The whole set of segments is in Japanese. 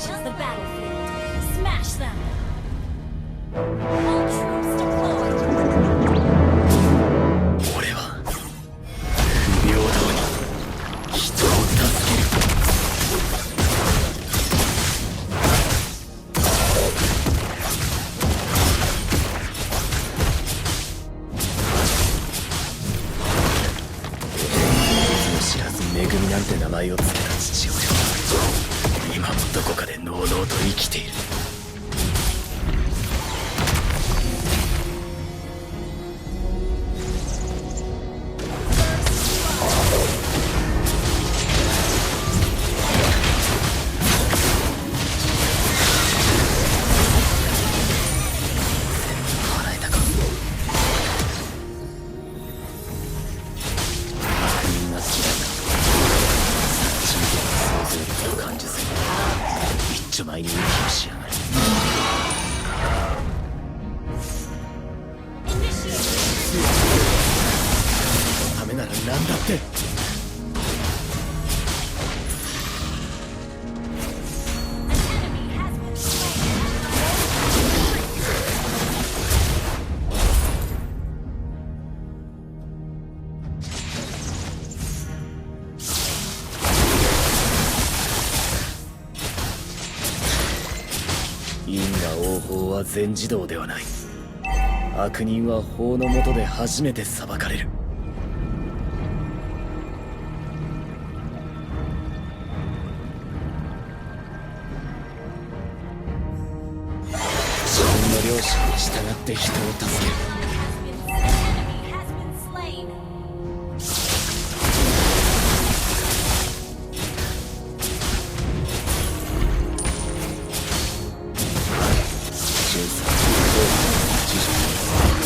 reaches the battlefield. Smash them! All troops deployed! 俺は不平等に人を助ける。知らず恵みなんて名前を付けた父親は今もどこかでのうのうと生きている。払えたか。悪人が嫌いだ。想像力を感じず一丁前に息をしやがる。そのためなら何だって。因果応報は全自動ではない。悪人は法の下で初めて裁かれる。自分の良心に従って人を助ける。Enemy has been slain!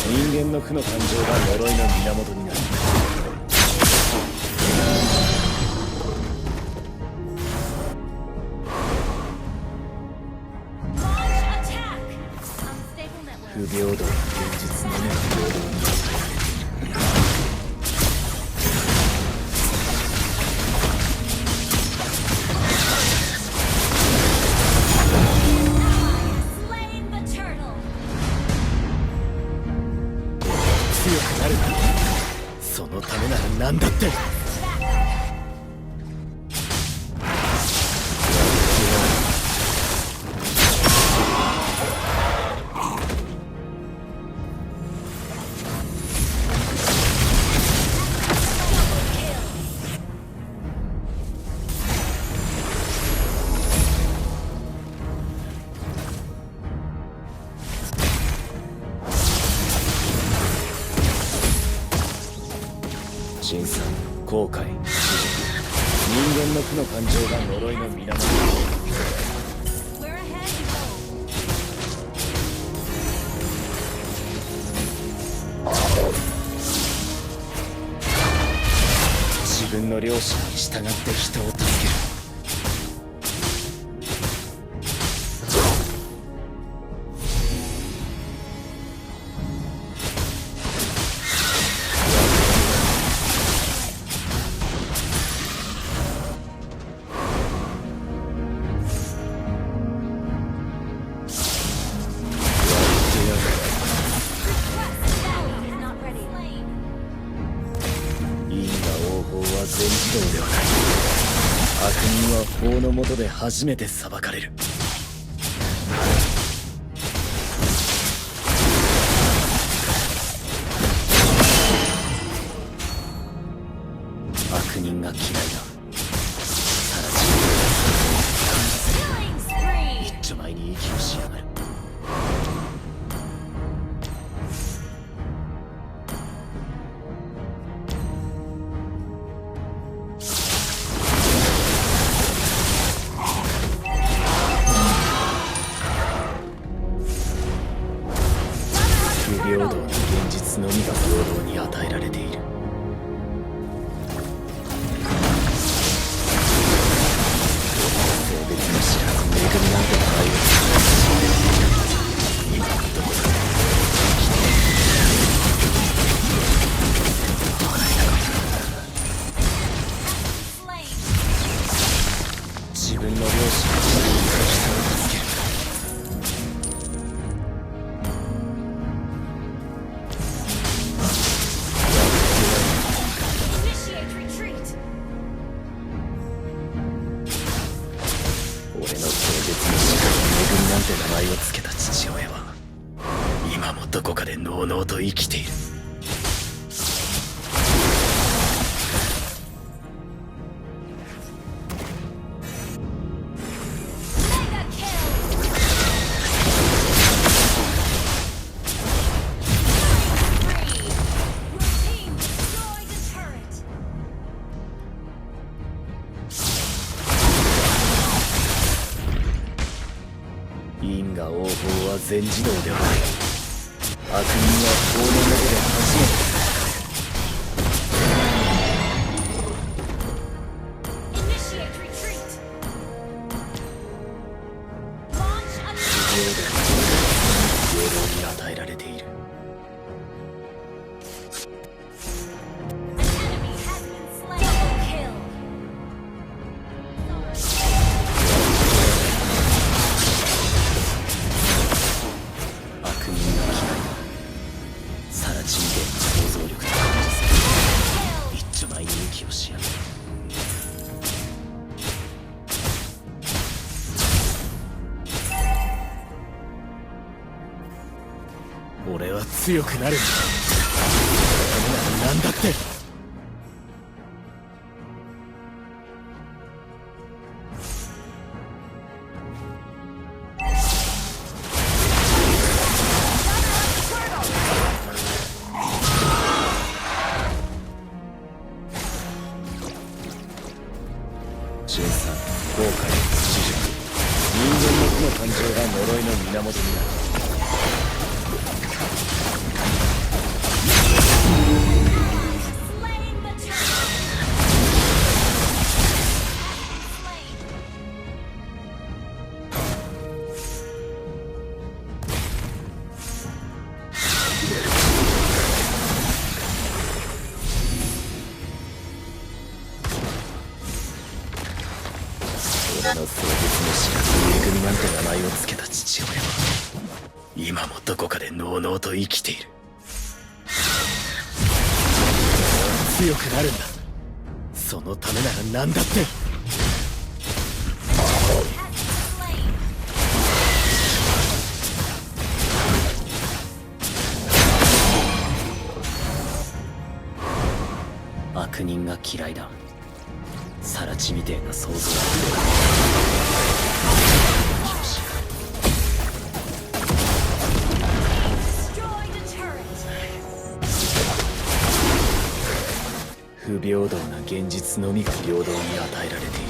人間の負の感情が呪いの源になる。不平等な現実のみが平等に与えられている。強くなる。そのためなら何だって。審査、後悔、人間の負の感情が呪いの源になる。自分の良心に従って人を助ける。全自動ではない。悪人は法の下で初めて裁かれる。悪人が嫌いだ。さら地一丁前に息をしやがる。不平等な現実のみが平等に与えられている。生きている。因果応報は全自動ではない。悪人は法の下で初めて。平等に与えられている。俺は強くなるんだ。なんだって。13、後悔、知熟。人間の負の感情が呪いの源になる。俺の壮絶の知らず恵みなんて名前を付けた父親は今もどこかでのうのうと生きている。強くなるんだ。そのためなら何だって。悪人が嫌いだ。サラチみてえな想像不平等な現実のみが平等に与えられている。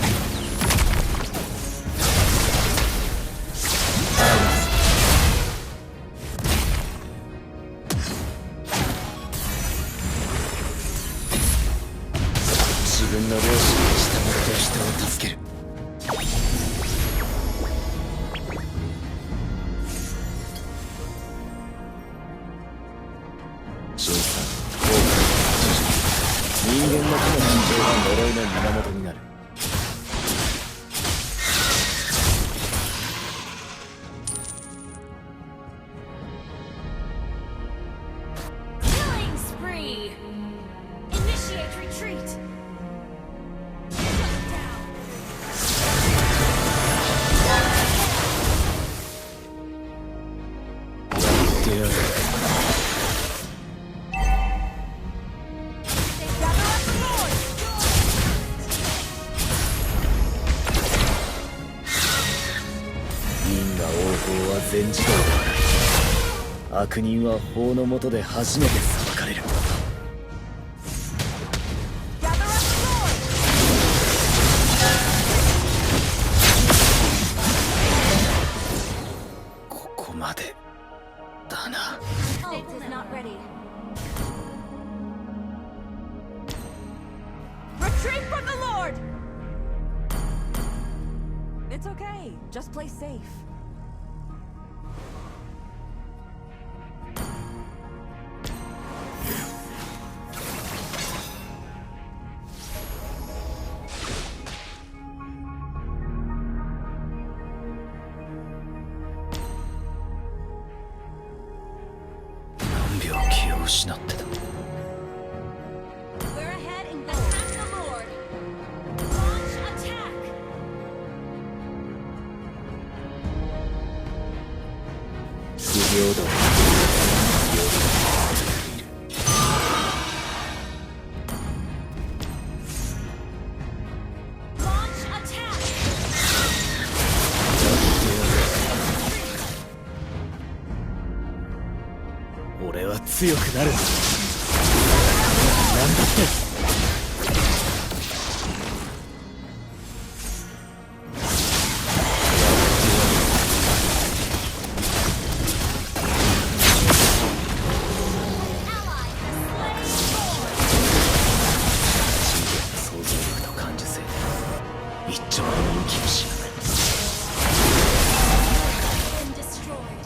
自分の良心に従って人を助ける。13、後悔、人間の負の感情が呪いの源になる。因果応報は全自動ではない。悪人は法の下で初めて裁かれる。ここまでだな。Retreat from the Lord! It's okay. Just play safe.何秒気を失ってた。不平等。強くなる。なんだって想像力と感受性で一丁前に息をしながら Been destroyed.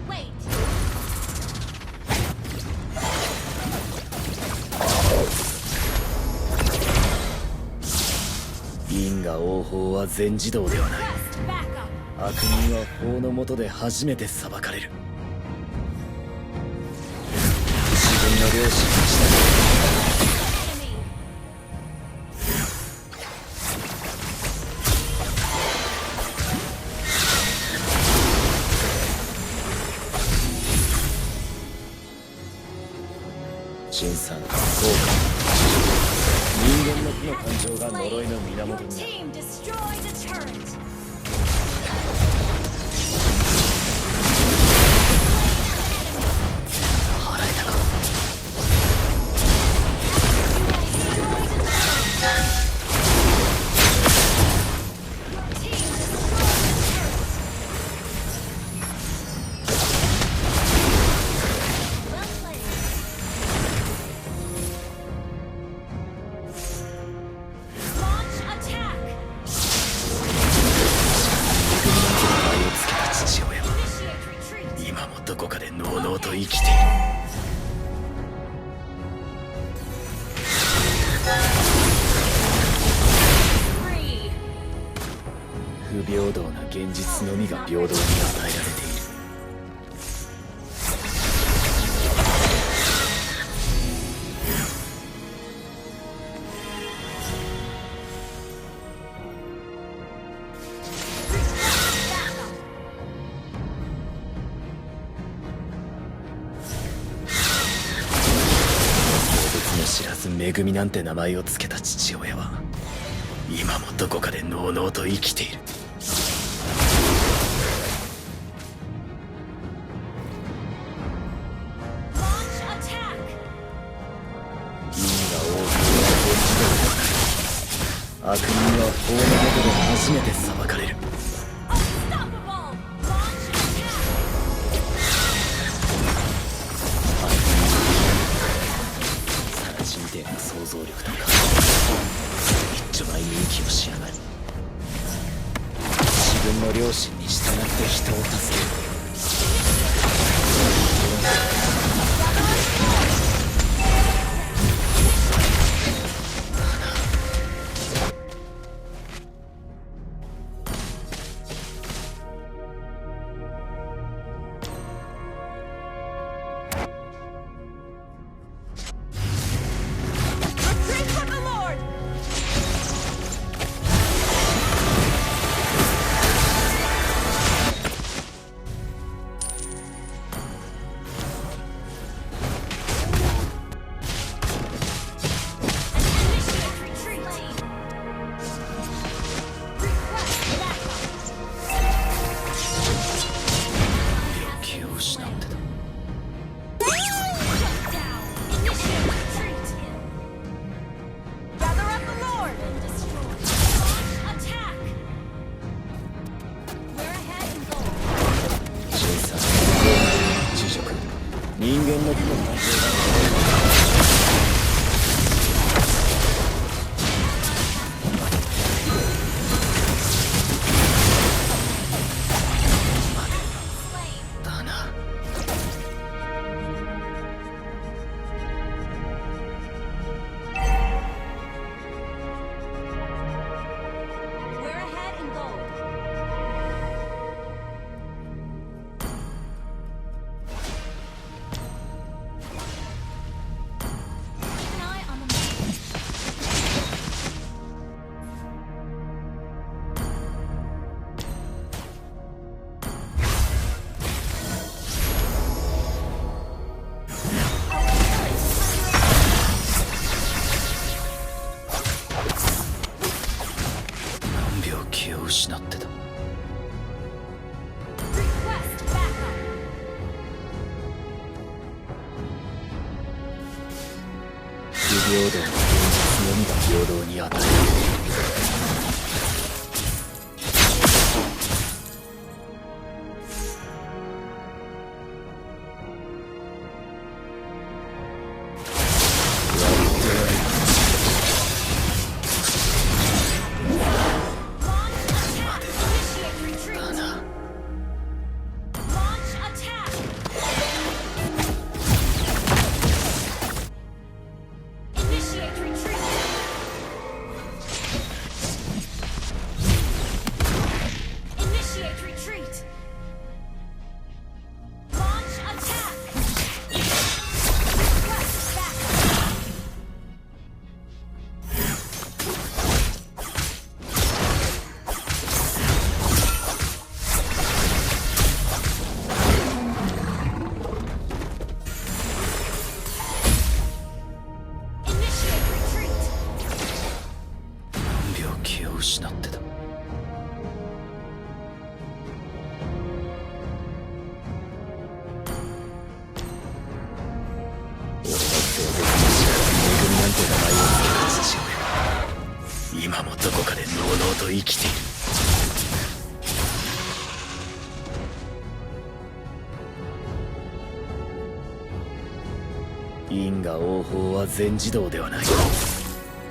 Wait. 因果応報は全自動ではない。 Request backup. 悪人は法の下で初めて裁かれる。自分の良心に従 Enemy. う陳さん、効果、人間の負の感情が呪いの Your 源になる。 team destroyed a turret. 払えたか。 Team destroyed a turret. Well played. Launch attack. 愛をつけた父親は Initiate retreat. 今もどこかでのうのうと生きている。 Free. 不平等な現実のみが平等に与えられている。 Backup. 別の知らず恵みなんて名前をつけた父親は今もどこかでのうのうと生きている。 Launch attack. 因果応報は全自動ではない。悪人は法の下で初めて裁かれる。 Unstoppable. Launch attack. さら人定の想像力とか一丁前に息をしやがる。自分の良心に従って人を助ける。 Retreat from the Lord! 失ってた。 Request backup. 不平等の現実のみが平等に与えられる。Launch attack. Initiate retreat. Initiate retreat. Launch attack. Request backup. Initiate retreat. 病気を失ってた。俺は壮絶な力に恵みなんて名前を付けた父親。今もどこかでのうのうと生きている。因果応報は全自動ではない。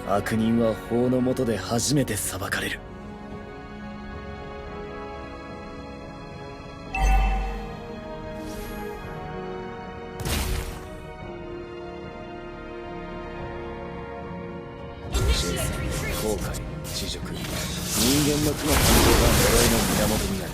悪人は法の下で初めて裁かれる。人生、後悔、恥辱、人間の負の感情が呪いの源になる。